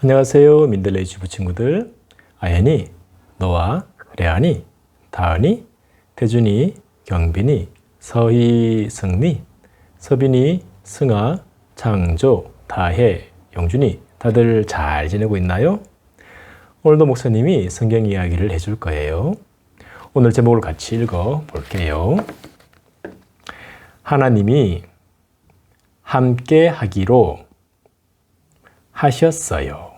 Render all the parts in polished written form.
안녕하세요. 민들레이 주부 친구들. 아연이, 노아, 레안이, 다은이, 태준이, 경빈이, 서희, 승리, 서빈이, 승아, 창조, 다혜, 영준이 다들 잘 지내고 있나요? 오늘도 목사님이 성경 이야기를 해줄 거예요. 오늘 제목을 같이 읽어 볼게요. 하나님이 함께 하기로 하셨어요.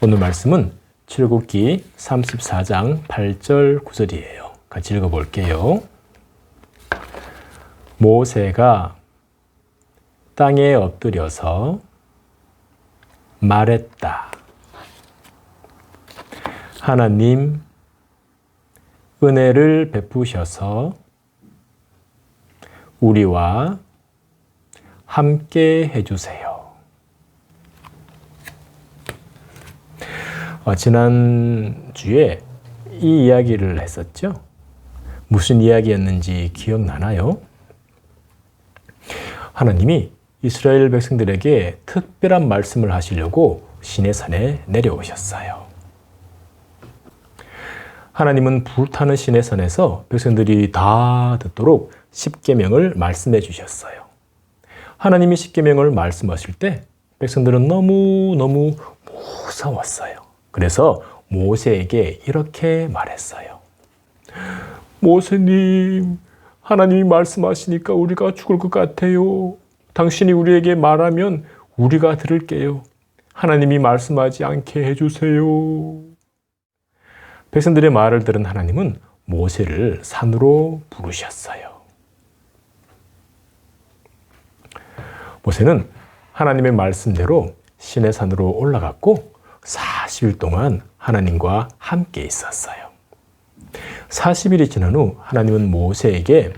오늘 말씀은 출애굽기 34장 8절 9절이에요. 같이 읽어볼게요. 모세가 땅에 엎드려서 말했다. 하나님, 은혜를 베푸셔서 우리와 함께 해주세요. 지난주에 이 이야기를 했었죠? 무슨 이야기였는지 기억나나요? 하나님이 이스라엘 백성들에게 특별한 말씀을 하시려고 시내산에 내려오셨어요. 하나님은 불타는 시내산에서 백성들이 다 듣도록 십계명을 말씀해 주셨어요. 하나님이 십계명을 말씀하실 때 백성들은 너무너무 무서웠어요. 그래서 모세에게 이렇게 말했어요. 모세님, 하나님이 말씀하시니까 우리가 죽을 것 같아요. 당신이 우리에게 말하면 우리가 들을게요. 하나님이 말씀하지 않게 해주세요. 백성들의 말을 들은 하나님은 모세를 산으로 부르셨어요. 모세는 하나님의 말씀대로 시내산으로 올라갔고 40일 동안 하나님과 함께 있었어요. 40일이 지난 후 하나님은 모세에게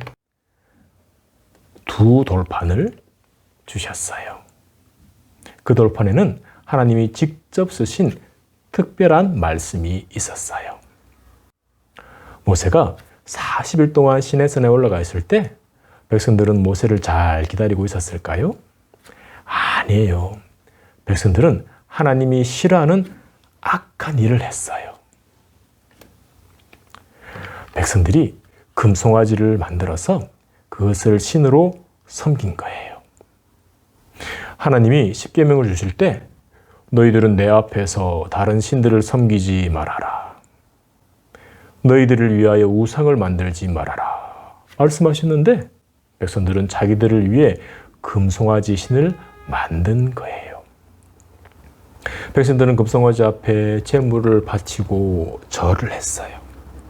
두 돌판을 주셨어요. 그 돌판에는 하나님이 직접 쓰신 특별한 말씀이 있었어요. 모세가 40일 동안 시내산에 올라가 있을 때 백성들은 모세를 잘 기다리고 있었을까요? 아니에요. 백성들은 하나님이 싫어하는 악한 일을 했어요. 백성들이 금송아지를 만들어서 그것을 신으로 섬긴 거예요. 하나님이 십계명을 주실 때 너희들은 내 앞에서 다른 신들을 섬기지 말아라. 너희들을 위하여 우상을 만들지 말아라. 말씀하셨는데 백성들은 자기들을 위해 금송아지 신을 만든 거예요. 백성들은 금송아지 앞에 제물을 바치고 절을 했어요.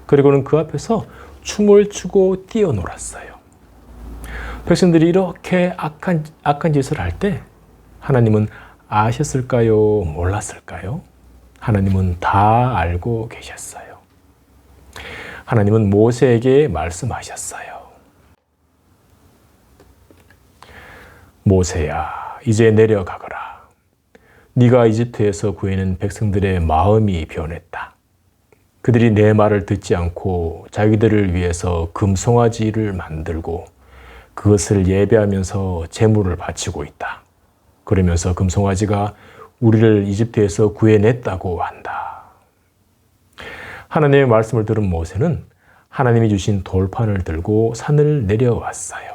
그리고는 그 앞에서 춤을 추고 뛰어놀았어요. 백성들이 이렇게 악한 짓을 할 때 하나님은 아셨을까요? 몰랐을까요? 하나님은 다 알고 계셨어요. 하나님은 모세에게 말씀하셨어요. 모세야, 이제 내려가거라. 네가 이집트에서 구해낸 백성들의 마음이 변했다. 그들이 내 말을 듣지 않고 자기들을 위해서 금송아지를 만들고 그것을 예배하면서 제물을 바치고 있다. 그러면서 금송아지가 우리를 이집트에서 구해냈다고 한다. 하나님의 말씀을 들은 모세는 하나님이 주신 돌판을 들고 산을 내려왔어요.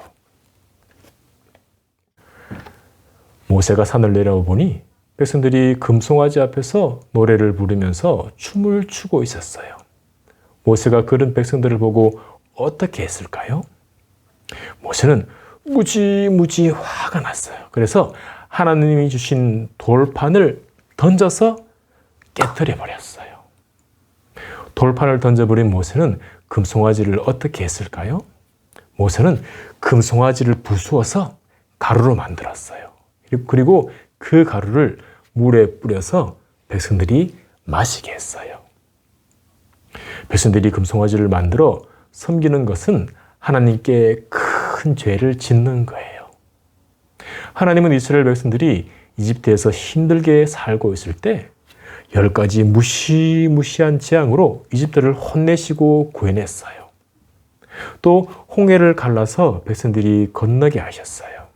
모세가 산을 내려와 보니 백성들이 금송아지 앞에서 노래를 부르면서 춤을 추고 있었어요. 모세가 그런 백성들을 보고 어떻게 했을까요? 모세는 무지무지 화가 났어요. 그래서 하나님이 주신 돌판을 던져서 깨뜨려 버렸어요. 돌판을 던져버린 모세는 금송아지를 어떻게 했을까요? 모세는 금송아지를 부수어서 가루로 만들었어요. 그리고 그 가루를 물에 뿌려서 백성들이 마시게 했어요. 백성들이 금송아지를 만들어 섬기는 것은 하나님께 큰 죄를 짓는 거예요. 하나님은 이스라엘 백성들이 이집트에서 힘들게 살고 있을 때 10가지 무시무시한 재앙으로 이집트를 혼내시고 구해냈어요. 또 홍해를 갈라서 백성들이 건너게 하셨어요.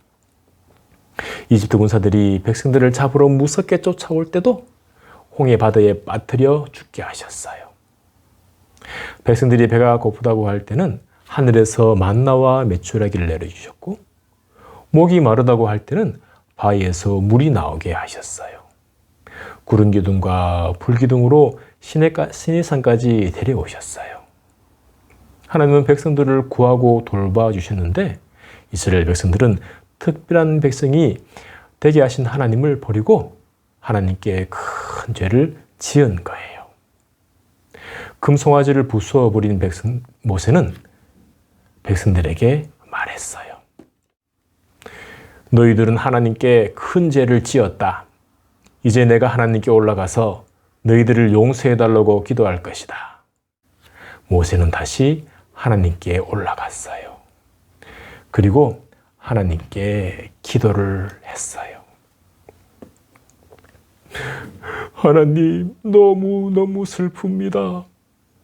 이집트 군사들이 백성들을 잡으러 무섭게 쫓아올 때도 홍해 바다에 빠뜨려 죽게 하셨어요. 백성들이 배가 고프다고 할 때는 하늘에서 만나와 메추라기를 내려주셨고, 목이 마르다고 할 때는 바위에서 물이 나오게 하셨어요. 구름 기둥과 불 기둥으로 시내산까지 데려오셨어요. 하나님은 백성들을 구하고 돌봐주셨는데, 이스라엘 백성들은 특별한 백성이 되게 하신 하나님을 버리고 하나님께 큰 죄를 지은 거예요. 금송아지를 부수어 버린 모세는 백성들에게 말했어요. 너희들은 하나님께 큰 죄를 지었다. 이제 내가 하나님께 올라가서 너희들을 용서해달라고 기도할 것이다. 모세는 다시 하나님께 올라갔어요. 그리고 하나님께 기도를 했어요. 하나님, 너무너무 슬픕니다.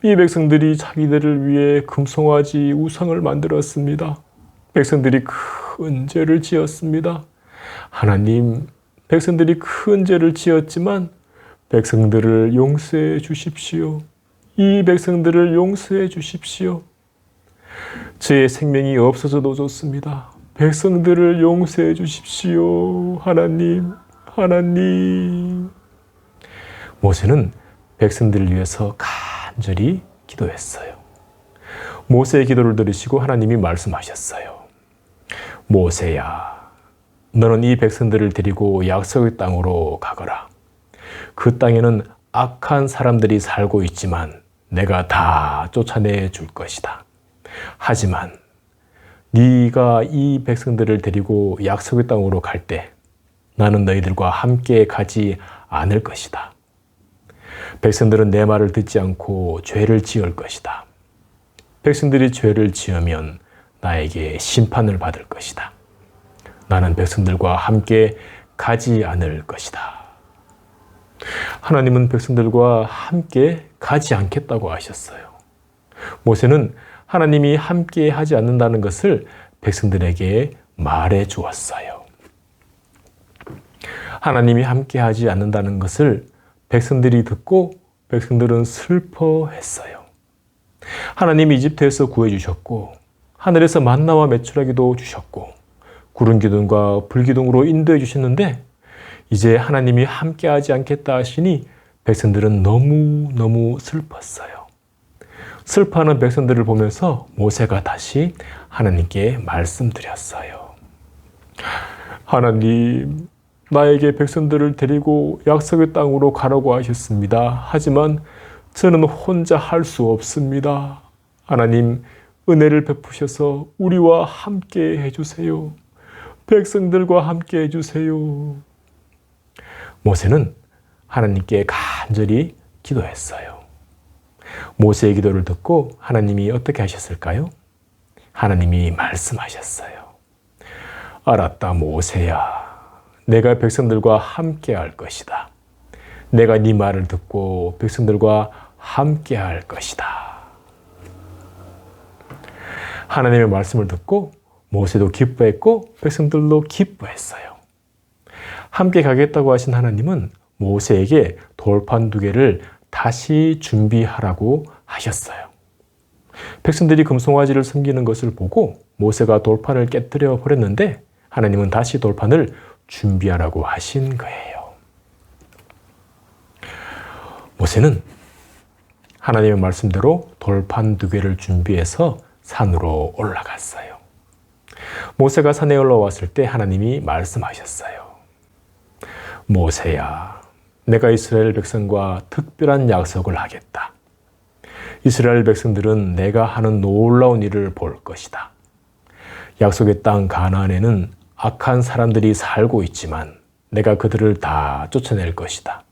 이 백성들이 자기들을 위해 금송아지 우상을 만들었습니다. 백성들이 큰 죄를 지었습니다. 하나님, 백성들이 큰 죄를 지었지만 백성들을 용서해 주십시오. 이 백성들을 용서해 주십시오. 제 생명이 없어져도 좋습니다. 백성들을 용서해 주십시오. 하나님, 하나님. 모세는 백성들을 위해서 간절히 기도했어요. 모세의 기도를 들으시고 하나님이 말씀하셨어요. 모세야, 너는 이 백성들을 데리고 약속의 땅으로 가거라. 그 땅에는 악한 사람들이 살고 있지만 내가 다 쫓아내 줄 것이다. 하지만 네가 이 백성들을 데리고 약속의 땅으로 갈 때 나는 너희들과 함께 가지 않을 것이다. 백성들은 내 말을 듣지 않고 죄를 지을 것이다. 백성들이 죄를 지으면 나에게 심판을 받을 것이다. 나는 백성들과 함께 가지 않을 것이다. 하나님은 백성들과 함께 가지 않겠다고 하셨어요. 모세는 하나님이 함께 하지 않는다는 것을 백성들에게 말해 주었어요. 하나님이 함께 하지 않는다는 것을 백성들이 듣고 백성들은 슬퍼했어요. 하나님이 이집트에서 구해주셨고 하늘에서 만나와 메추라기도 주셨고 구름 기둥과 불 기둥으로 인도해 주셨는데 이제 하나님이 함께하지 않겠다 하시니 백성들은 너무너무 슬펐어요. 슬퍼하는 백성들을 보면서 모세가 다시 하나님께 말씀드렸어요. 하나님, 나에게 백성들을 데리고 약속의 땅으로 가라고 하셨습니다. 하지만 저는 혼자 할 수 없습니다. 하나님, 은혜를 베푸셔서 우리와 함께 해주세요. 백성들과 함께 해주세요. 모세는 하나님께 간절히 기도했어요. 모세의 기도를 듣고 하나님이 어떻게 하셨을까요? 하나님이 말씀하셨어요. 알았다, 모세야. 내가 백성들과 함께 할 것이다. 내가 네 말을 듣고 백성들과 함께 할 것이다. 하나님의 말씀을 듣고 모세도 기뻐했고 백성들도 기뻐했어요. 함께 가겠다고 하신 하나님은 모세에게 돌판 2개를 다시 준비하라고 하셨어요. 백성들이 금송아지를 섬기는 것을 보고 모세가 돌판을 깨뜨려 버렸는데 하나님은 다시 돌판을 준비하라고 하신 거예요. 모세는 하나님의 말씀대로 돌판 2개를 준비해서 산으로 올라갔어요. 모세가 산에 올라왔을 때 하나님이 말씀하셨어요. 모세야, 내가 이스라엘 백성과 특별한 약속을 하겠다. 이스라엘 백성들은 내가 하는 놀라운 일을 볼 것이다. 약속의 땅 가나안에는 악한 사람들이 살고 있지만 내가 그들을 다 쫓아낼 것이다.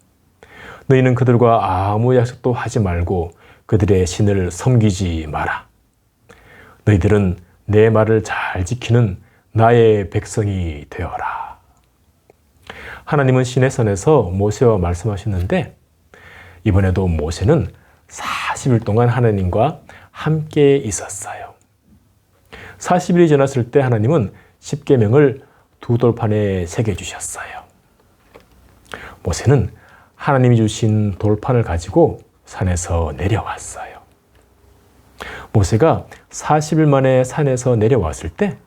너희는 그들과 아무 약속도 하지 말고 그들의 신을 섬기지 마라. 너희들은 내 말을 잘 지키는 나의 백성이 되어라. 하나님은 시내산에서 모세와 말씀하셨는데 이번에도 모세는 40일 동안 하나님과 함께 있었어요. 40일이 지났을 때 하나님은 십계명을 두 돌판에 새겨주셨어요. 모세는 하나님이 주신 돌판을 가지고 산에서 내려왔어요. 모세가 40일 만에 산에서 내려왔을 때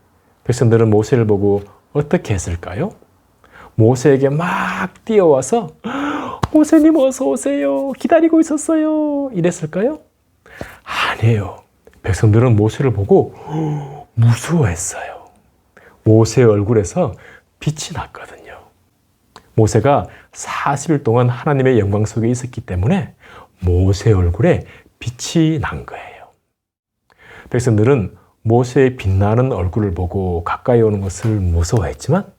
백성들은 모세를 보고 어떻게 했을까요? 모세에게 막 뛰어와서 모세님 어서 오세요. 기다리고 있었어요. 이랬을까요? 아니에요. 백성들은 모세를 보고 무서워했어요. 모세의 얼굴에서 빛이 났거든요. 모세가 40일 동안 하나님의 영광 속에 있었기 때문에 모세의 얼굴에 빛이 난 거예요. 백성들은 모세의 빛나는 얼굴을 보고 가까이 오는 것을 무서워했지만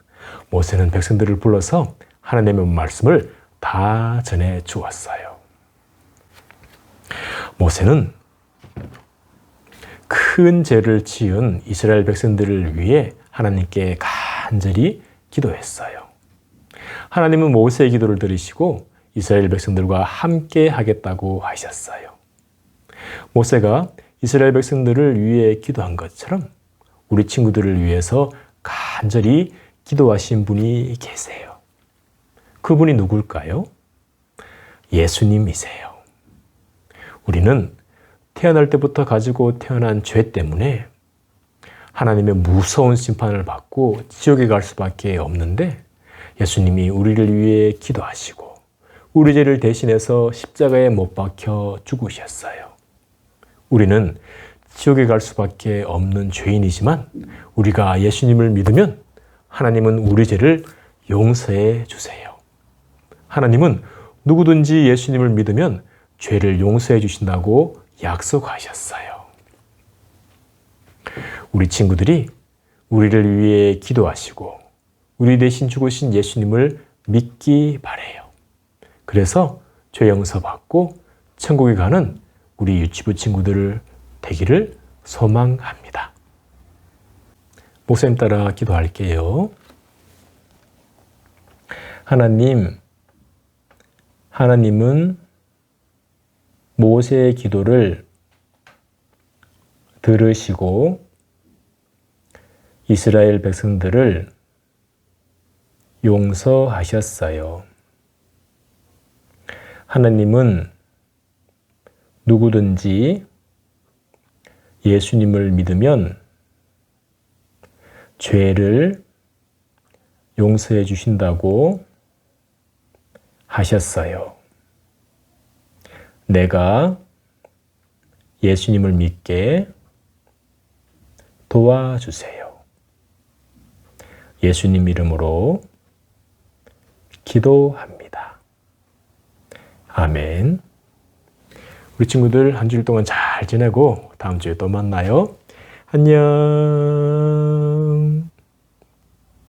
모세는 백성들을 불러서 하나님의 말씀을 다 전해 주었어요. 모세는 큰 죄를 지은 이스라엘 백성들을 위해 하나님께 간절히 기도했어요. 하나님은 모세의 기도를 들으시고 이스라엘 백성들과 함께 하겠다고 하셨어요. 모세가 이스라엘 백성들을 위해 기도한 것처럼 우리 친구들을 위해서 간절히 기도하신 분이 계세요. 그분이 누굴까요? 예수님이세요. 우리는 태어날 때부터 가지고 태어난 죄 때문에 하나님의 무서운 심판을 받고 지옥에 갈 수밖에 없는데 예수님이 우리를 위해 기도하시고 우리 죄를 대신해서 십자가에 못 박혀 죽으셨어요. 우리는 지옥에 갈 수밖에 없는 죄인이지만 우리가 예수님을 믿으면 하나님은 우리 죄를 용서해 주세요. 하나님은 누구든지 예수님을 믿으면 죄를 용서해 주신다고 약속하셨어요. 우리 친구들이 우리를 위해 기도하시고 우리 대신 죽으신 예수님을 믿기 바라요. 그래서 죄 용서받고 천국에 가는 우리 유치부 친구들 되기를 소망합니다. 목사님 따라 기도할게요. 하나님은 모세의 기도를 들으시고 이스라엘 백성들을 용서하셨어요. 하나님은 누구든지 예수님을 믿으면 죄를 용서해 주신다고 하셨어요. 내가 예수님을 믿게 도와주세요. 예수님 이름으로 기도합니다. 아멘. 우리 친구들 한 주일 동안 잘 지내고 다음 주에 또 만나요. 안녕.